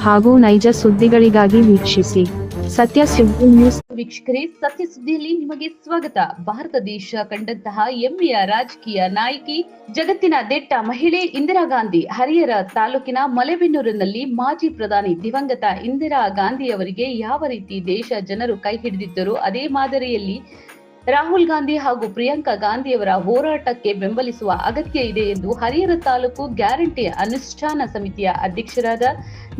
ಹಾಗೂ ನೈಜ ಸುದ್ದಿಗಳಿಗಾಗಿ ವೀಕ್ಷಿಸಿ ಸತ್ಯ ಸುದ್ದಿ ನ್ಯೂಸ್. ವೀಕ್ಷಕರೇ, ಸತ್ಯ ಸುದ್ದಿಯಲ್ಲಿ ನಿಮಗೆ ಸ್ವಾಗತ. ಭಾರತ ದೇಶ ಕಂಡಂತಹ ಹೆಮ್ಮೆಯ ರಾಜಕೀಯ ನಾಯಕಿ, ಜಗತ್ತಿನ ದಿಟ್ಟ ಮಹಿಳೆ ಇಂದಿರಾ ಗಾಂಧಿ ಹರಿಹರ ತಾಲೂಕಿನ ಮಲೆಬೆನ್ನೂರಿನಲ್ಲಿ ಮಾಜಿ ಪ್ರಧಾನಿ ದಿವಂಗತ ಇಂದಿರಾ ಗಾಂಧಿಯವರಿಗೆ ಯಾವ ರೀತಿ ದೇಶ ಜನರು ಕೈ ಹಿಡಿದಿದ್ದರು, ಅದೇ ಮಾದರಿಯಲ್ಲಿ ರಾಹುಲ್ ಗಾಂಧಿ ಹಾಗೂ ಪ್ರಿಯಾಂಕಾ ಗಾಂಧಿಯವರ ಹೋರಾಟಕ್ಕೆ ಬೆಂಬಲಿಸುವ ಅಗತ್ಯ ಇದೆ ಎಂದು ಹರಿಹರ ತಾಲೂಕು ಗ್ಯಾರಂಟಿ ಅನುಷ್ಠಾನ ಸಮಿತಿಯ ಅಧ್ಯಕ್ಷರಾದ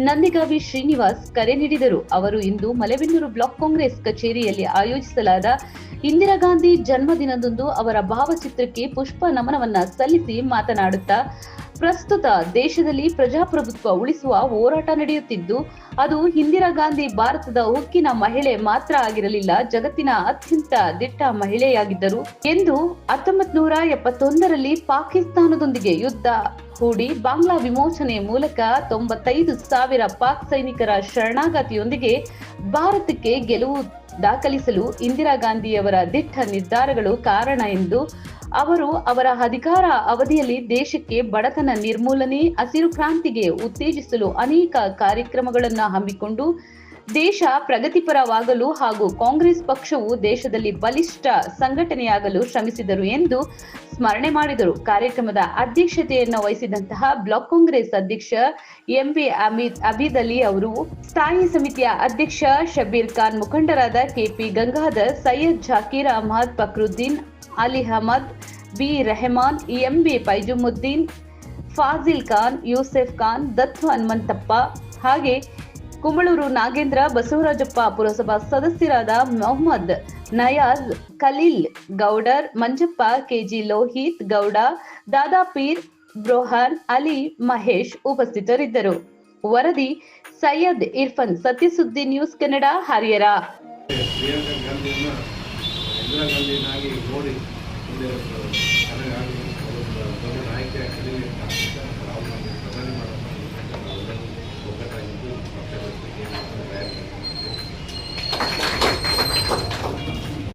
ನಂದಿಗಾವಿ ಶ್ರೀನಿವಾಸ್ ಕರೆ ನೀಡಿದರು. ಅವರು ಇಂದು ಮಲೆಬೆನ್ನೂರು ಬ್ಲಾಕ್ ಕಾಂಗ್ರೆಸ್ ಕಚೇರಿಯಲ್ಲಿ ಆಯೋಜಿಸಲಾದ ಇಂದಿರಾ ಗಾಂಧಿ ಜನ್ಮದಿನದಂದು ಅವರ ಭಾವಚಿತ್ರಕ್ಕೆ ಪುಷ್ಪ ನಮನವನ್ನ ಸಲ್ಲಿಸಿ ಮಾತನಾಡುತ್ತಾ, ಪ್ರಸ್ತುತ ದೇಶದಲ್ಲಿ ಪ್ರಜಾಪ್ರಭುತ್ವ ಉಳಿಸುವ ಹೋರಾಟ ನಡೆಯುತ್ತಿದ್ದು, ಅದು ಇಂದಿರಾ ಗಾಂಧಿ ಭಾರತದ ಉಕ್ಕಿನ ಮಹಿಳೆ ಮಾತ್ರ ಆಗಿರಲಿಲ್ಲ, ಜಗತ್ತಿನ ಅತ್ಯಂತ ದಿಟ್ಟ ಮಹಿಳೆಯಾಗಿದ್ದರು ಎಂದು 1971ರಲ್ಲಿ ಪಾಕಿಸ್ತಾನದೊಂದಿಗೆ ಯುದ್ಧ ಹೂಡಿ ಬಾಂಗ್ಲಾ ವಿಮೋಚನೆ ಮೂಲಕ 95,000 ಪಾಕ್ ಸೈನಿಕರ ಶರಣಾಗತಿಯೊಂದಿಗೆ ಭಾರತಕ್ಕೆ ಗೆಲುವು ದಾಖಲಿಸಲು ಇಂದಿರಾ ಗಾಂಧಿಯವರ ದಿಟ್ಟ ನಿರ್ಧಾರಗಳು ಕಾರಣ ಎಂದು ಅವರು ಅವರ ಅಧಿಕಾರ ಅವಧಿಯಲ್ಲಿ ದೇಶಕ್ಕೆ ಬಡತನ ನಿರ್ಮೂಲನೆ, ಹಸಿರು ಕ್ರಾಂತಿಗೆ ಉತ್ತೇಜಿಸಲು ಅನೇಕ ಕಾರ್ಯಕ್ರಮಗಳನ್ನು ಹಮ್ಮಿಕೊಂಡು ದೇಶ ಪ್ರಗತಿಪರವಾಗಲು ಹಾಗೂ ಕಾಂಗ್ರೆಸ್ ಪಕ್ಷವು ದೇಶದಲ್ಲಿ ಬಲಿಷ್ಠ ಸಂಘಟನೆಯಾಗಲು ಶ್ರಮಿಸಿದರು ಎಂದು ಸ್ಮರಣೆ ಮಾಡಿದರು. ಕಾರ್ಯಕ್ರಮದ ಅಧ್ಯಕ್ಷತೆಯನ್ನು ವಹಿಸಿದಂತಹ ಬ್ಲಾಕ್ ಕಾಂಗ್ರೆಸ್ ಅಧ್ಯಕ್ಷ ಎಂವಿ ಅಬೀದ್ ಅಲಿ ಅವರು, ಸ್ಥಾಯಿ ಸಮಿತಿಯ ಅಧ್ಯಕ್ಷ ಶಬೀರ್ ಖಾನ್, ಮುಖಂಡರಾದ KP Gangadhar, Syed Zakir Ahmed, Fakruddin, Ali Ahmed, B Rehman, MB Faizumuddin, Fazil Khan, Yusuf Khan, Dattu Hanumanthappa, ಹಾಗೆ ಕುಂಬಳೂರು ನಾಗೇಂದ್ರ, ಬಸವರಾಜಪ್ಪ, ಪುರಸಭಾ ಸದಸ್ಯರಾದ ಮೊಹಮ್ಮದ್ ನಯಾಜ್, ಖಲೀಲ್ ಗೌಡರ್, ಮಂಜಪ್ಪ, ಕೆಜಿ ಲೋಹಿತ್ ಗೌಡ, ದಾದಾಪೀರ್, ಬ್ರೋಹಾನ್, ಅಲಿ, ಮಹೇಶ್ ಉಪಸ್ಥಿತರಿದ್ದರು. ವರದಿ ಸೈಯದ್ ಇರ್ಫಾನ್, ಸತ್ಯ ಸುದ್ದಿ ನ್ಯೂಸ್ ಕನ್ನಡ, ಹರಿಹರ. ಇಂದಿರಾ ಗಾಂಧಿನಾಗಿ ನೋಡಿ ಮುಂದೆ ನಾಯಕ